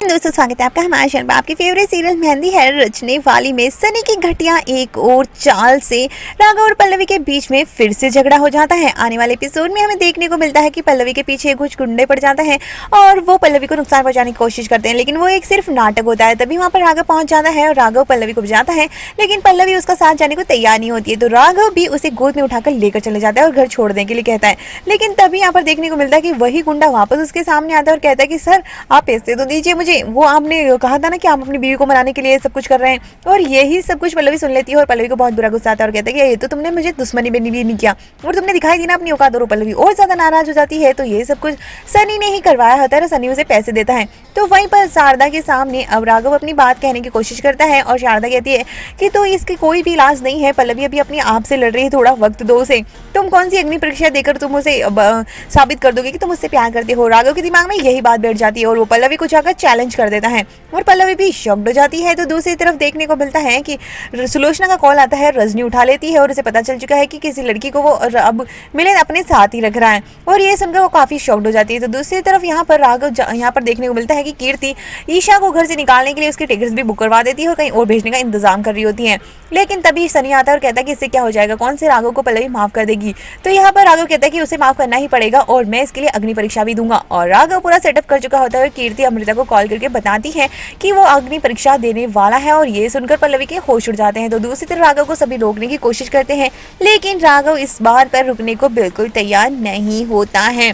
दोस्तों, स्वागत है आपका हमारे चैनल पर। आपकी फेवरेट सीरियल मेहंदी है रचने वाली में सनी की घटिया एक और चाल से राघव और पल्लवी के बीच में फिर से झगड़ा हो जाता है। आने वाले एपिसोड में हमें देखने को मिलता है कि पल्लवी के पीछे कुछ गुंडे पड़ जाते हैं और वो पल्लवी को नुकसान पहुंचाने की कोशिश करते हैं, लेकिन वो एक सिर्फ नाटक होता है। तभी वहाँ पर राघव पहुंच जाता है और राघव पल्लवी को बचाता है, लेकिन पल्लवी उसका साथ जाने को तैयार नहीं होती है। तो राघव भी उसे गोद में उठाकर लेकर चले जाता है और घर छोड़ने के लिए कहता है। लेकिन तभी यहाँ पर देखने को मिलता है कि वही गुंडा वापस उसके सामने आता है और कहता है कि सर, आप पैसे तो दीजिए मुझे। वो आपने कहा था ना कि आप अपनी बीवी को मनाने के लिए सब कुछ कर रहे हैं। और यही सब कुछ पल्लवी सुन लेती है और पल्लवी को बहुत बुरा गुस्सा आता है और कहता है कि ये तो तुमने मुझे दुश्मनी में भी नहीं किया और तुमने दिखाई दी ना अपनी औकात। और पल्लवी और ज्यादा नाराज हो जाती है। तो ये सब कुछ सनी ने ही करवाया होता है और सनी उसे पैसे देता है। तो वहीं पर शारदा के सामने अब राघव अपनी बात कहने की कोशिश करता है और शारदा कहती है कि तो इसकी कोई भी इलाज नहीं है। पल्लवी अभी अपने आप से लड़ रही है, थोड़ा वक्त दो उसे। तुम कौन सी अग्नि परीक्षा देकर तुम उसे साबित कर दोगे कि तुम उससे प्यार करते हो। राघव के दिमाग में यही बात बैठ जाती है और वो पल्लवी को जाकर चैलेंज कर देता है और पल्लवी भी शॉक्ड हो जाती है। तो दूसरी तरफ देखने को मिलता है कि सुलोचना का कॉल आता है। रजनी उठा लेती है और उसे पता चल चुका है कि किसी लड़की को वो अब मिलन अपने साथ ही रख रहा है और ये सुनकर वो काफी शॉक्ड हो जाती है। तो दूसरी तरफ यहाँ पर राघव यहाँ पर देखने को मिलता है कि कीर्ति ईशा को घर से निकालने के लिए उसके टिकट्स भी बुक करवा देती है और कहीं और भेजने का इंतजाम कर रही होती है। लेकिन तभी सनी आता है और कहता है कि इससे क्या हो जाएगा, कौन से राघव को पल्लवी माफ कर देगी। तो यहाँ पर राघव कहता है कि उसे माफ करना ही पड़ेगा और मैं इसके लिए अग्नि परीक्षा भी दूंगा। और राघव पूरा सेटअप कर चुका होता है। कीर्ति अमृता को कॉल करके बताती है कि वो अग्नि परीक्षा देने वाला है और ये सुनकर पल्लवी के होश उड़ जाते हैं। तो दूसरी तरफ राघव को सभी रोकने की कोशिश करते हैं, लेकिन राघव इस बार पर रुकने को बिल्कुल तैयार नहीं होता है।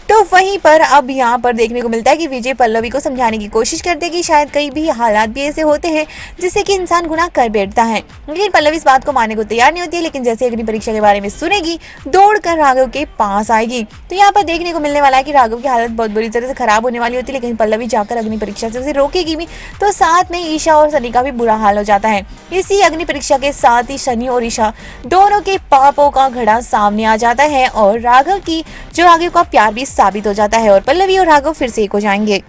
तो वहीं पर अब यहाँ पर देखने को मिलता है कि विजय पल्लवी को समझाने की कोशिश करते हैं कि शायद कई भी हालात भी ऐसे होते हैं जिससे कि इंसान गुनाह कर बैठता है। लेकिन पल्लवी इस बात को मानने को तैयार नहीं होती है, लेकिन जैसे अग्नि परीक्षा के बारे में सुनेगी दौड़कर राघव के पास आएगी। तो यहाँ पर देखने को मिलने वाला है कि राघव की हालत बहुत बुरी तरह से खराब होने वाली होती है, लेकिन पल्लवी जाकर अग्नि परीक्षा से उसे रोकेगी भी। तो साथ में ईशा और सनी का भी बुरा हाल हो जाता है। इसी अग्नि परीक्षा के साथ ही सनी और ईशा दोनों के पापों का घड़ा सामने आ जाता है और राघव की जो राघव का प्यार भी साबित हो जाता है और पल्लवी और राघव फिर से एक हो जाएंगे।